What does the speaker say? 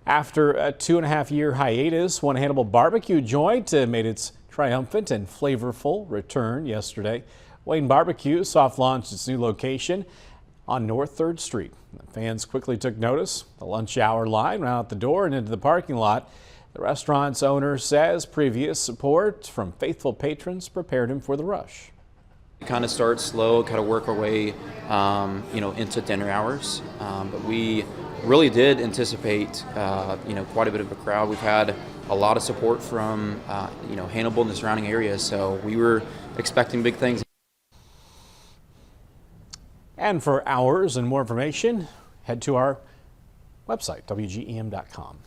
After a 2.5-year hiatus, one Hannibal barbecue joint made its triumphant and flavorful return yesterday. Wayne Barbecue soft launched its new location on North 3rd Street. Fans quickly took notice. The lunch hour line ran out the door and into the parking lot. The restaurant's owner says previous support from faithful patrons prepared him for the rush. Kind of start slow, kind of work our way, into dinner hours. But we really did anticipate, quite a bit of a crowd. We've had a lot of support from, Hannibal and the surrounding areas, so we were expecting big things. And for hours and more information, head to our website, WGEM.com.